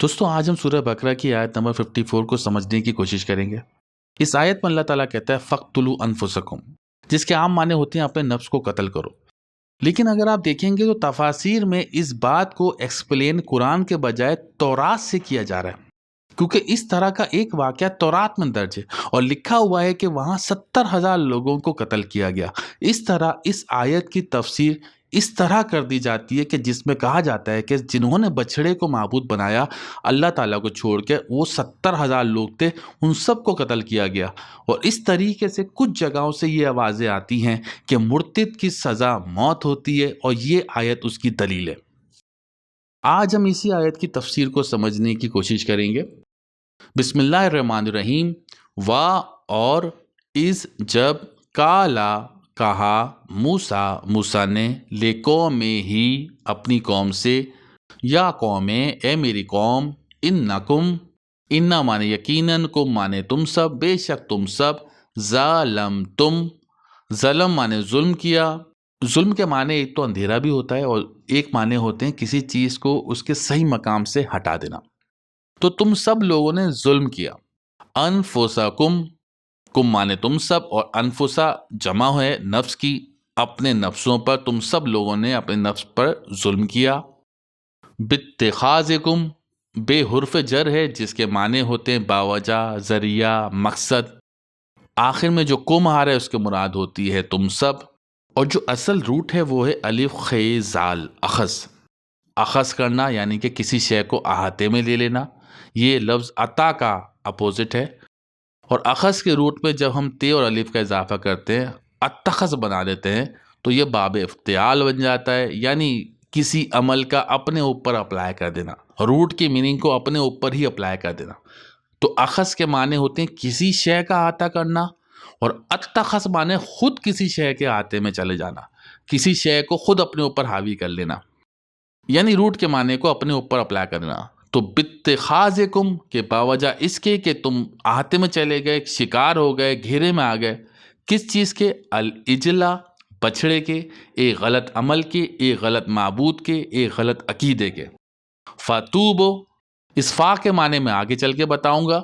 دوستوں آج ہم سورہ بقرہ کی آیت نمبر 54 کو سمجھنے کی کوشش کریں گے۔ اس آیت میں اللہ تعالیٰ کہتا ہے فَقْتُلُوا أَنفُسَكُمْ، جس کے عام معنی ہوتے ہیں اپنے نفس کو قتل کرو۔ لیکن اگر آپ دیکھیں گے تو تفاسیر میں اس بات کو ایکسپلین قرآن کے بجائے تورات سے کیا جا رہا ہے، کیونکہ اس طرح کا ایک واقعہ تورات میں درج ہے اور لکھا ہوا ہے کہ وہاں 70,000 لوگوں کو قتل کیا گیا۔ اس طرح اس آیت کی تفسیر اس طرح کر دی جاتی ہے کہ جس میں کہا جاتا ہے کہ جنہوں نے بچھڑے کو معبود بنایا اللہ تعالیٰ کو چھوڑ کے، وہ 70,000 لوگ تھے، ان سب کو قتل کیا گیا۔ اور اس طریقے سے کچھ جگہوں سے یہ آوازیں آتی ہیں کہ مرتد کی سزا موت ہوتی ہے، اور یہ آیت اس کی دلیل ہے۔ آج ہم اسی آیت کی تفسیر کو سمجھنے کی کوشش کریں گے۔ بسم اللہ الرحمن الرحیم۔ اور اس جب کالا کہا موسیٰ نے لقوم ہی اپنی قوم سے، یا قوم اے میری قوم، انکم انا مانے یقیناً، کم مانے تم سب، بے شک تم سب، ظلم مانے ظلم کیا۔ ظلم کے معنی ایک تو اندھیرا بھی ہوتا ہے اور ایک معنی ہوتے ہیں کسی چیز کو اس کے صحیح مقام سے ہٹا دینا۔ تو تم سب لوگوں نے ظلم کیا۔ انفسکم، کم مانے تم سب، اور انفسا جمع ہے نفس کی، اپنے نفسوں پر تم سب لوگوں نے اپنے نفس پر ظلم کیا۔ باتخاذکم، بے حرف جر ہے جس کے معنی ہوتے ہیں باوجہ، ذریعہ، مقصد۔ آخر میں جو کم آ رہا ہے اس کے مراد ہوتی ہے تم سب، اور جو اصل روٹ ہے وہ ہے الف خے زال، اخذ کرنا، یعنی کہ کسی شے کو احاطے میں لے لینا۔ یہ لفظ عطا کا اپوزٹ ہے، اور اخذ کے روٹ میں جب ہم تے اور الف کا اضافہ کرتے ہیں، اتخذ بنا دیتے ہیں، تو یہ باب افتعال بن جاتا ہے، یعنی کسی عمل کا اپنے اوپر اپلائی کر دینا، روٹ کی میننگ کو اپنے اوپر ہی اپلائی کر دینا۔ تو اخذ کے معنی ہوتے ہیں کسی شے کا احاطہ کرنا، اور اتخذ معنی خود کسی شے کے احاطے میں چلے جانا، کسی شے کو خود اپنے اوپر حاوی کر لینا، یعنی روٹ کے معنی کو اپنے اوپر اپلائی کرنا۔ تو باتخاذکم کے باوجہ اس کے کہ تم احاطے میں چلے گئے، شکار ہو گئے، گھیرے میں آ گئے، کس چیز کے؟ الاجلا، بچھڑے کے، ایک غلط عمل کے، ایک غلط معبود کے، ایک غلط عقیدے کے۔ فتوبو، اس فا کے معنی میں آگے چل کے بتاؤں گا۔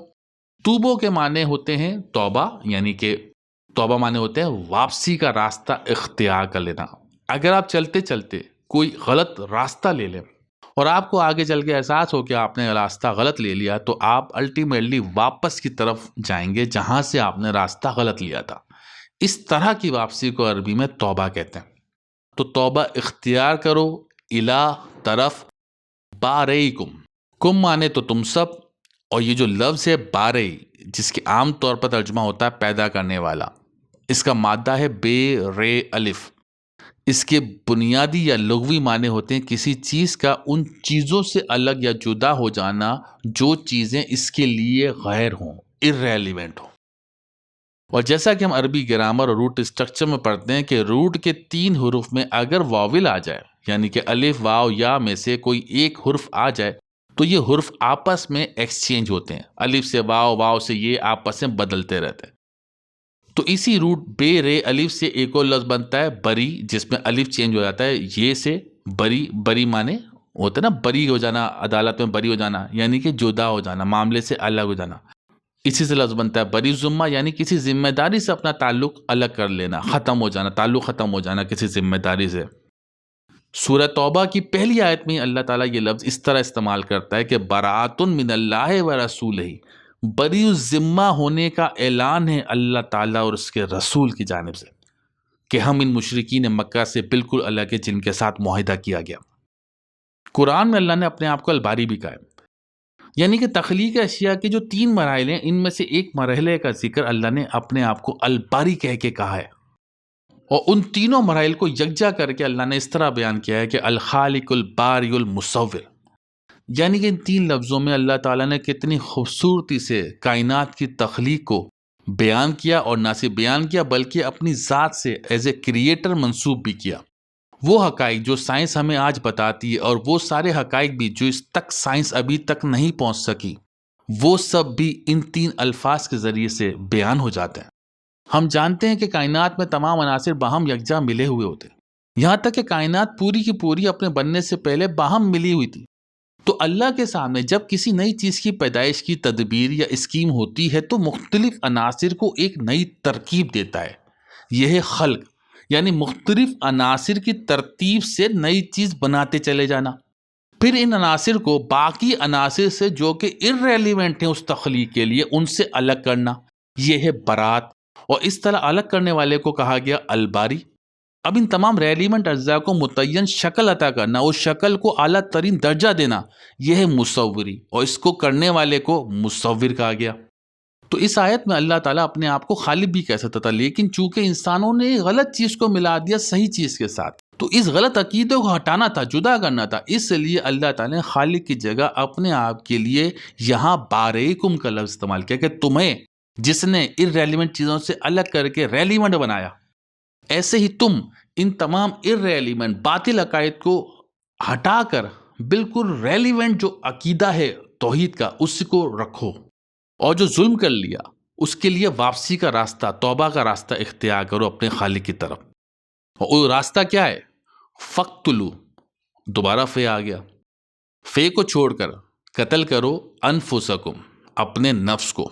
توبو کے معنی ہوتے ہیں توبہ، یعنی کہ توبہ معنی ہوتے ہیں واپسی کا راستہ اختیار کر لینا۔ اگر آپ چلتے چلتے کوئی غلط راستہ لے لیں اور آپ کو آگے چل کے احساس ہو کہ آپ نے راستہ غلط لے لیا، تو آپ الٹیمیٹلی واپس کی طرف جائیں گے جہاں سے آپ نے راستہ غلط لیا تھا۔ اس طرح کی واپسی کو عربی میں توبہ کہتے ہیں۔ تو توبہ اختیار کرو، الہ طرف، باریکم، کم مانے تو تم سب، اور یہ جو لفظ ہے بارے، جس کے عام طور پر ترجمہ ہوتا ہے پیدا کرنے والا، اس کا مادہ ہے بے رے الف۔ اس کے بنیادی یا لغوی معنی ہوتے ہیں کسی چیز کا ان چیزوں سے الگ یا جدا ہو جانا جو چیزیں اس کے لیے غیر ہوں، irrelevant ہوں۔ اور جیسا کہ ہم عربی گرامر اور روٹ اسٹرکچر میں پڑھتے ہیں کہ روٹ کے 3 حروف میں اگر واول آ جائے، یعنی کہ الف، واو، یا میں سے کوئی ایک حرف آ جائے، تو یہ حرف آپس میں ایکسچینج ہوتے ہیں، الف سے واو، واو سے یہ آپس میں بدلتے رہتے ہیں۔ تو اسی روٹ بے رے الف سے ایک اور لفظ بنتا ہے بری، جس میں الف چینج ہو جاتا ہے یہ سے بری۔ بری معنی ہوتا ہے نا بری ہو جانا، عدالت میں بری ہو جانا، یعنی کہ جدا ہو جانا، معاملے سے الگ ہو جانا۔ اسی سے لفظ بنتا ہے بری ذمہ، یعنی کسی ذمہ داری سے اپنا تعلق الگ کر لینا، ختم ہو جانا، تعلق ختم ہو جانا کسی ذمہ داری سے۔ سورہ توبہ کی پہلی آیت میں اللہ تعالیٰ یہ لفظ اس طرح استعمال کرتا ہے کہ براۃ من اللہ و رسولہ، بری الذمہ ہونے کا اعلان ہے اللہ تعالیٰ اور اس کے رسول کی جانب سے، کہ ہم ان مشرکین مکہ سے بالکل الگ ہیں جن کے ساتھ معاہدہ کیا گیا۔ قرآن میں اللہ نے اپنے آپ کو الباری بھی کہا ہے، یعنی کہ تخلیق اشیاء کے جو 3 مراحل ہیں، ان میں سے ایک مرحلے کا ذکر اللہ نے اپنے آپ کو الباری کہہ کے کہا ہے، اور ان تینوں مراحل کو یکجا کر کے اللہ نے اس طرح بیان کیا ہے کہ الخالق الباری المصور، یعنی کہ ان 3 لفظوں میں اللہ تعالیٰ نے کتنی خوبصورتی سے کائنات کی تخلیق کو بیان کیا، اور نہ صرف بیان کیا بلکہ اپنی ذات سے ایز اے کریٹر منسوب بھی کیا۔ وہ حقائق جو سائنس ہمیں آج بتاتی ہے، اور وہ سارے حقائق بھی جو اس تک سائنس ابھی تک نہیں پہنچ سکی، وہ سب بھی ان 3 الفاظ کے ذریعے سے بیان ہو جاتے ہیں۔ ہم جانتے ہیں کہ کائنات میں تمام عناصر باہم یکجا ملے ہوئے ہوتے ہیں، یہاں تک کہ کائنات پوری کی پوری اپنے بننے سے پہلے باہم ملی ہوئی تھی، تو اللہ کے سامنے جب کسی نئی چیز کی پیدائش کی تدبیر یا اسکیم ہوتی ہے تو مختلف عناصر کو ایک نئی ترکیب دیتا ہے. یہ ہے خلق، یعنی مختلف عناصر کی ترتیب سے نئی چیز بناتے چلے جانا. پھر ان عناصر کو باقی عناصر سے جو کہ irrelevant ہیں اس تخلیق کے لیے، ان سے الگ کرنا. یہ ہے برات. اور اس طرح الگ کرنے والے کو کہا گیا الباری. اب ان تمام ریلیونٹ اجزاء کو متعین شکل عطا کرنا، اس شکل کو اعلیٰ ترین درجہ دینا، یہ ہے مصوری. اور اس کو کرنے والے کو مصور کہا گیا. تو اس آیت میں اللہ تعالیٰ اپنے آپ کو خالق بھی کہہ سکتا تھا، لیکن چونکہ انسانوں نے غلط چیز کو ملا دیا صحیح چیز کے ساتھ، تو اس غلط عقیدے کو ہٹانا تھا، جدا کرنا تھا. اس لیے اللہ تعالیٰ نے خالق کی جگہ اپنے آپ کے لیے یہاں بارئکم کا لفظ استعمال کیا کہ تمہیں جس نے irrelevant چیزوں سے الگ کر کے ریلیونٹ بنایا، ایسے ہی تم ان تمام irrelevant باطل عقائد کو ہٹا کر بالکل ریلیونٹ جو عقیدہ ہے توحید کا اس کو رکھو. اور جو ظلم کر لیا اس کے لیے واپسی کا راستہ، توبہ کا راستہ اختیار کرو اپنے خالق کی طرف. اور وہ راستہ کیا ہے؟ فقتلو، دوبارہ فے آ گیا. فے کو چھوڑ کر قتل کرو انفسکم، اپنے نفس کو.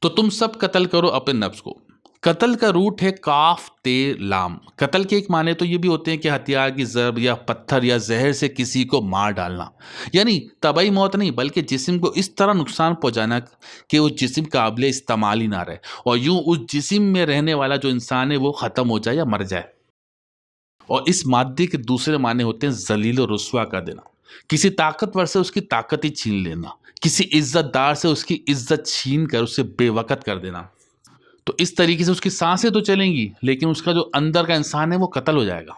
تو تم سب قتل کرو اپنے نفس کو. قتل کا روٹ ہے کاف تے لام. قتل کے ایک معنی تو یہ بھی ہوتے ہیں کہ ہتھیار کی ضرب یا پتھر یا زہر سے کسی کو مار ڈالنا، یعنی طبعی موت نہیں بلکہ جسم کو اس طرح نقصان پہنچانا کہ وہ جسم قابل استعمال ہی نہ رہے، اور یوں اس جسم میں رہنے والا جو انسان ہے وہ ختم ہو جائے یا مر جائے. اور اس مادے کے دوسرے معنی ہوتے ہیں ذلیل و رسوا کر دینا، کسی طاقتور سے اس کی طاقت ہی چھین لینا، کسی عزت دار سے اس کی عزت چھین کر اسے بے وقت کر دینا. تو اس طریقے سے اس کی سانسیں تو چلیں گی لیکن اس کا جو اندر کا انسان ہے وہ قتل ہو جائے گا.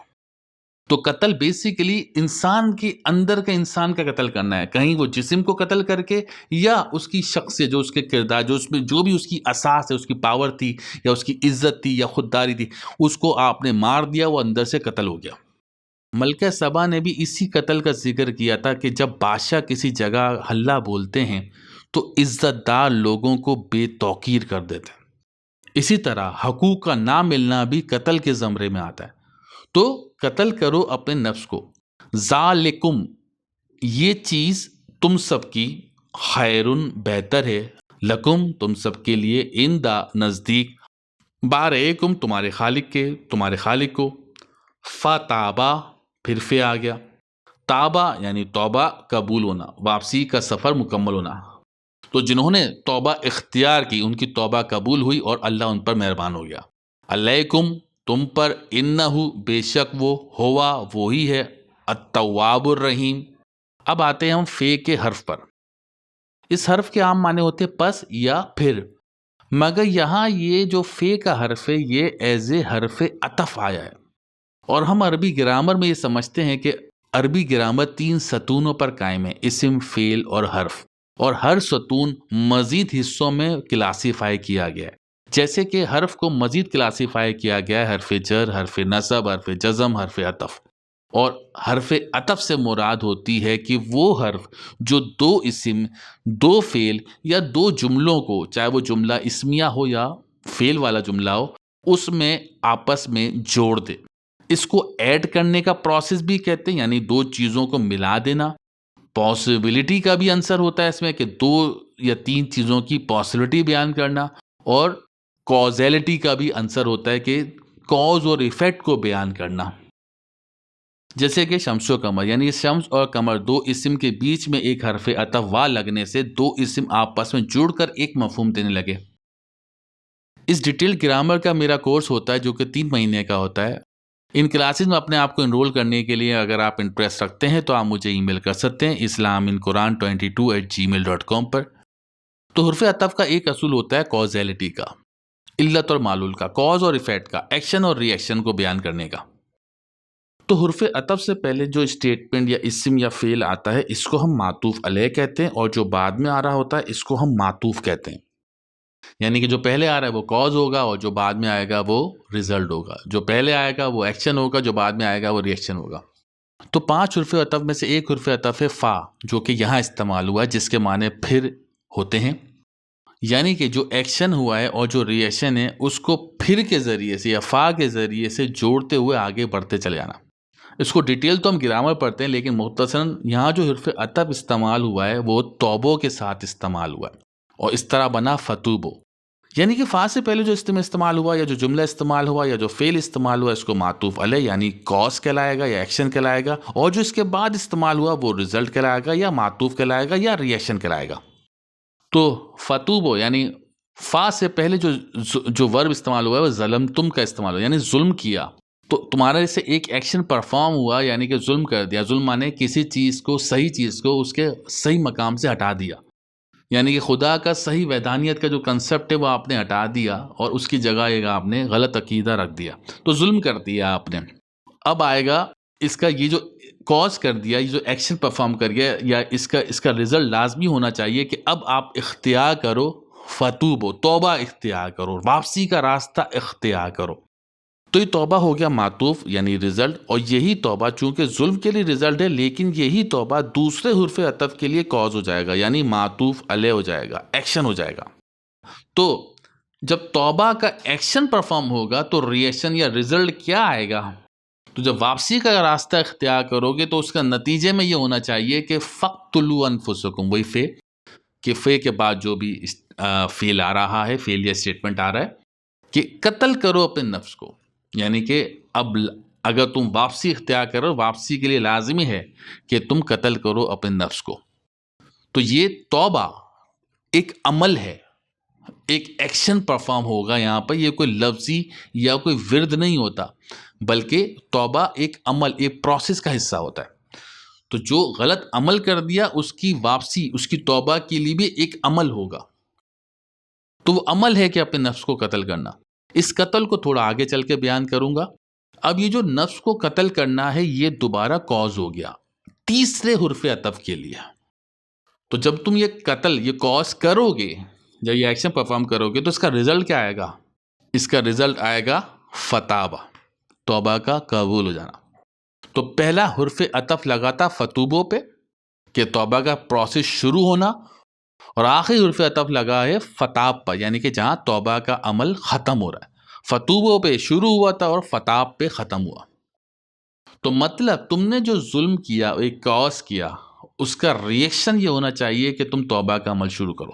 تو قتل بیسیکلی انسان کے اندر کا انسان کا قتل کرنا ہے، کہیں وہ جسم کو قتل کر کے یا اس کی شخصیت، جو اس کے کردار، جو اس میں جو بھی اس کی اساس ہے، اس کی پاور تھی یا اس کی عزت تھی یا خودداری تھی، اس کو آپ نے مار دیا، وہ اندر سے قتل ہو گیا. ملکہ سبا نے بھی اسی قتل کا ذکر کیا تھا کہ جب بادشاہ کسی جگہ ہلہ بولتے ہیں تو عزت دار لوگوں کو بے توقیر کر دیتے ہیں. اسی طرح حقوق کا نہ ملنا بھی قتل کے زمرے میں آتا ہے. تو قتل کرو اپنے نفس کو. ذالکم، یہ چیز تم سب کی، خیرن، بہتر ہے، لکم، تم سب کے لیے، عند، نزدیک، بارئکم، تمہارے خالق کو. فتابا، پھر فے آ گیا. تابا یعنی توبہ قبول ہونا، واپسی کا سفر مکمل ہونا. تو جنہوں نے توبہ اختیار کی ان کی توبہ قبول ہوئی اور اللہ ان پر مہربان ہو گیا. علیکم، تم پر، انہو، بے شک وہ، ہوا، وہی ہے، التواب الرحیم. اب آتے ہیں ہم فے کے حرف پر. اس حرف کے عام معنی ہوتے پس یا پھر، مگر یہاں یہ جو فے کا حرف ہے یہ ایز اے حرف عطف آیا ہے. اور ہم عربی گرامر میں یہ سمجھتے ہیں کہ عربی گرامر 3 ستونوں پر قائم ہے، اسم، فعل اور حرف، اور ہر ستون مزید حصوں میں کلاسیفائی کیا گیا ہے. جیسے کہ حرف کو مزید کلاسیفائی کیا گیا ہے حرف جر، حرف نصب، حرف جزم، حرف عطف. اور حرف عطف سے مراد ہوتی ہے کہ وہ حرف جو 2 اسم، 2 فعل یا 2 جملوں کو، چاہے وہ جملہ اسمیہ ہو یا فعل والا جملہ ہو، اس میں آپس میں جوڑ دے. اس کو ایڈ کرنے کا پروسیس بھی کہتے ہیں، یعنی 2 چیزوں کو ملا دینا. پاسبلٹی کا بھی عنصر ہوتا ہے اس میں کہ 2 یا 3 چیزوں کی پاسبلٹی بیان کرنا، اور کازیلٹی کا بھی عنصر ہوتا ہے کہ کاز اور ایفیکٹ کو بیان کرنا. جیسے کہ شمس و قمر، یعنی شمس اور قمر 2 اسم کے بیچ میں ایک حرف عطف وا لگنے سے 2 اسم آپس میں جڑ کر ایک مفہوم دینے لگے. اس ڈیٹیل گرامر کا میرا کورس ہوتا ہے جو کہ 3 مہینے کا ہوتا ہے. ان کلاسز میں اپنے آپ کو انرول کرنے کے لیے اگر آپ انٹرسٹ رکھتے ہیں تو آپ مجھے ای میل کر سکتے ہیں islaminquran22@gmail.com پر. تو حرف عطف کا ایک اصول ہوتا ہے کازیلٹی کا، علت اور معلول کا، کاز اور ایفیکٹ کا، ایکشن اور ری ایکشن کو بیان کرنے کا. تو حرف عطف سے پہلے جو اسٹیٹمنٹ یا اسم یا فعل آتا ہے اس کو ہم معطوف علیہ کہتے ہیں، اور جو بعد میں آ رہا ہوتا ہے اس کو ہم معطوف کہتے ہیں. یعنی کہ جو پہلے آ رہا ہے وہ کاز ہوگا اور جو بعد میں آئے گا وہ ریزلٹ ہوگا. جو پہلے آئے گا وہ ایکشن ہوگا، جو بعد میں آئے گا وہ ری ایکشن ہوگا. تو 5 حرف عطف میں سے ایک حرف عطف ہے فا، جو کہ یہاں استعمال ہوا ہے، جس کے معنی پھر ہوتے ہیں. یعنی کہ جو ایکشن ہوا ہے اور جو ری ایکشن ہے اس کو پھر کے ذریعے سے یا فا کے ذریعے سے جوڑتے ہوئے آگے بڑھتے چلے جانا. اس کو ڈیٹیل تو ہم گرامر پڑھتے ہیں، لیکن مختصراً یہاں جو حرف عطف استعمال ہوا ہے وہ توبو کے ساتھ استعمال ہوا ہے، اور اس طرح بنا فتوبو، یعنی کہ فا سے پہلے جو استعمال ہوا یا جو جملہ استعمال ہوا یا جو فعل استعمال ہوا اس کو معطوف علیہ یعنی کاز کہلائے گا یا ایکشن کہلائے گا، اور جو اس کے بعد استعمال ہوا وہ رزلٹ کہلائے گا یا معطوف کہلائے گا یا ریئیکشن کہلائے گا۔ تو فتوبو یعنی فا سے پہلے جو ورب استعمال ہوا ہے وہ ظلمتم کا استعمال ہوا، یعنی ظلم کیا، تو تمہارے سے ایک ایکشن پرفارم ہوا، یعنی کہ ظلم کر دیا۔ ظلم مانے کسی چیز کو، صحیح چیز کو اس کے صحیح مقام سے ہٹا دیا، یعنی کہ خدا کا صحیح وحدانیت کا جو کنسپٹ ہے وہ آپ نے ہٹا دیا اور اس کی جگہ ایک آپ نے غلط عقیدہ رکھ دیا، تو ظلم کر دیا آپ نے۔ اب آئے گا اس کا یہ جو کاز کر دیا، یہ جو ایکشن پرفارم کر گیا، یا اس کا رزلٹ لازمی ہونا چاہیے کہ اب آپ اختیار کرو فتوبو، توبہ اختیار کرو، واپسی کا راستہ اختیار کرو۔ تو یہ توبہ ہو گیا معطوف یعنی رزلٹ، اور یہی توبہ چونکہ ظلم کے لیے رزلٹ ہے، لیکن یہی توبہ دوسرے حرف عطف کے لیے کاز ہو جائے گا، یعنی معطوف علیہ ہو جائے گا، ایکشن ہو جائے گا۔ تو جب توبہ کا ایکشن پرفارم ہوگا تو ریئیکشن یا رزلٹ کیا آئے گا؟ تو جب واپسی کا راستہ اختیار کرو گے تو اس کا نتیجے میں یہ ہونا چاہیے کہ فَقْتُلُوا أَنفُسَكُمْ، وہی فے کہ فے کے بعد جو بھی فعل آ رہا ہے، فعل یا اسٹیٹمنٹ آ رہا ہے کہ قتل کرو اپنے نفس کو، یعنی کہ اب اگر تم واپسی اختیار کرو، واپسی کے لیے لازمی ہے کہ تم قتل کرو اپنے نفس کو۔ تو یہ توبہ ایک عمل ہے، ایک ایکشن پرفارم ہوگا یہاں پر، یہ کوئی لفظی یا کوئی ورد نہیں ہوتا، بلکہ توبہ ایک عمل، ایک پروسیس کا حصہ ہوتا ہے۔ تو جو غلط عمل کر دیا اس کی واپسی، اس کی توبہ کے لیے بھی ایک عمل ہوگا، تو وہ عمل ہے کہ اپنے نفس کو قتل کرنا۔ اس قتل کو تھوڑا آگے چل کے بیان کروں گا۔ اب یہ جو نفس کو قتل کرنا ہے یہ دوبارہ کاز ہو گیا تیسرے حرف عطف کے لیے۔ تو جب تم یہ قتل، یہ کاز کرو گے، جب یہ ایکشن پرفارم کرو گے تو اس کا رزلٹ کیا آئے گا؟ اس کا رزلٹ آئے گا فتابہ، توبہ کا قبول ہو جانا۔ تو پہلا حرف عطف لگا تھا فتوبوں پہ کہ توبہ کا پروسیس شروع ہونا، اور آخری حرف عطف لگا ہے فتاب پر، یعنی کہ جہاں توبہ کا عمل ختم ہو رہا ہے۔ فتوبوں پہ شروع ہوا تھا اور فتاب پہ ختم ہوا۔ تو مطلب تم نے جو ظلم کیا، ایک کاز کیا، اس کا ریئیکشن یہ ہونا چاہیے کہ تم توبہ کا عمل شروع کرو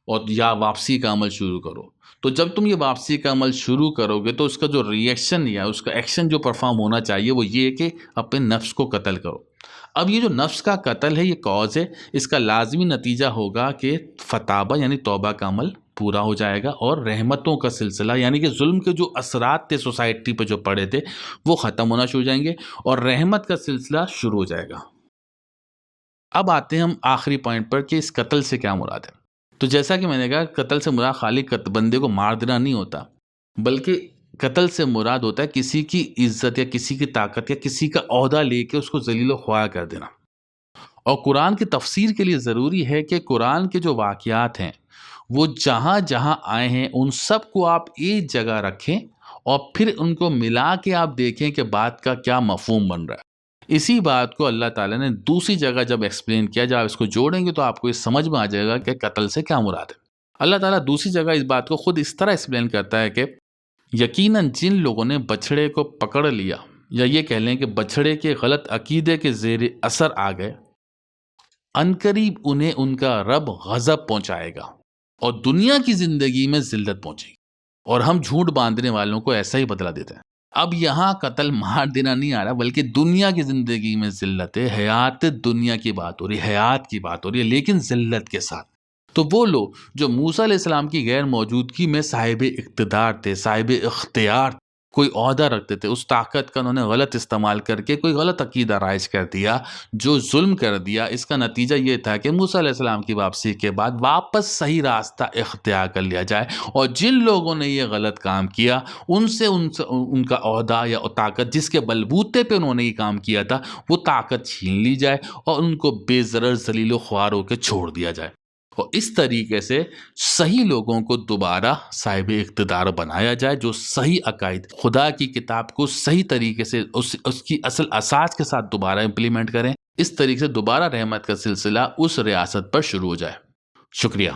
اور یا واپسی کا عمل شروع کرو۔ تو جب تم یہ واپسی کا عمل شروع کرو گے تو اس کا جو ریئیکشن یا اس کا ایکشن جو پرفارم ہونا چاہیے وہ یہ ہے کہ اپنے نفس کو قتل کرو۔ اب یہ جو نفس کا قتل ہے یہ کاز ہے، اس کا لازمی نتیجہ ہوگا کہ فتابہ یعنی توبہ کا عمل پورا ہو جائے گا، اور رحمتوں کا سلسلہ یعنی کہ ظلم کے جو اثرات تھے سوسائٹی پہ جو پڑے تھے وہ ختم ہونا شروع ہو جائیں گے، اور رحمت کا سلسلہ شروع ہو جائے گا۔ اب آتے ہیں ہم آخری پوائنٹ پر کہ اس قتل سے کیا مراد ہے۔ تو جیسا کہ میں نے کہا قتل سے مراد خالی بندے کو مار دینا نہیں ہوتا، بلکہ قتل سے مراد ہوتا ہے کسی کی عزت یا کسی کی طاقت یا کسی کا عہدہ لے کے اس کو ذلیل و خوار کر دینا۔ اور قرآن کی تفسیر کے لیے ضروری ہے کہ قرآن کے جو واقعات ہیں وہ جہاں جہاں آئے ہیں ان سب کو آپ ایک جگہ رکھیں اور پھر ان کو ملا کے آپ دیکھیں کہ بات کا کیا مفہوم بن رہا ہے۔ اسی بات کو اللہ تعالیٰ نے دوسری جگہ جب ایکسپلین کیا، جب آپ اس کو جوڑیں گے تو آپ کو یہ سمجھ میں آ جائے گا کہ قتل سے کیا مراد ہے۔ اللہ تعالیٰ دوسری جگہ اس بات کو خود اس طرح ایکسپلین کرتا ہے کہ یقیناً جن لوگوں نے بچھڑے کو پکڑ لیا، یا یہ کہہ لیں کہ بچھڑے کے غلط عقیدے کے زیر اثر آ گئے، عنقریب انہیں ان کا رب غضب پہنچائے گا اور دنیا کی زندگی میں ذلت پہنچے گی، اور ہم جھوٹ باندھنے والوں کو ایسا ہی بدلہ دیتے ہیں۔ اب یہاں قتل مار دینا نہیں آ رہا، بلکہ دنیا کی زندگی میں ذلت ہے، حیات دنیا کی بات ہو رہی ہے، حیات کی بات ہو رہی ہے، لیکن ذلت کے ساتھ۔ تو وہ لوگ جو موسیٰ علیہ السلام کی غیر موجودگی میں صاحب اقتدار تھے، صاحب اختیار، کوئی عہدہ رکھتے تھے، اس طاقت کا انہوں نے غلط استعمال کر کے کوئی غلط عقیدہ رائج کر دیا، جو ظلم کر دیا، اس کا نتیجہ یہ تھا کہ موسیٰ علیہ السلام کی واپسی کے بعد واپس صحیح راستہ اختیار کر لیا جائے، اور جن لوگوں نے یہ غلط کام کیا ان سے ان کا عہدہ یا طاقت جس کے بلبوتے پہ انہوں نے یہ کام کیا تھا وہ طاقت چھین لی جائے اور ان کو بے ضرر ذلیل و خوار ہو کے چھوڑ دیا جائے، اور اس طریقے سے صحیح لوگوں کو دوبارہ صاحب اقتدار بنایا جائے، جو صحیح عقائد، خدا کی کتاب کو صحیح طریقے سے اس کی اصل اساس کے ساتھ دوبارہ امپلیمنٹ کریں۔ اس طریقے سے دوبارہ رحمت کا سلسلہ اس ریاست پر شروع ہو جائے۔ شکریہ۔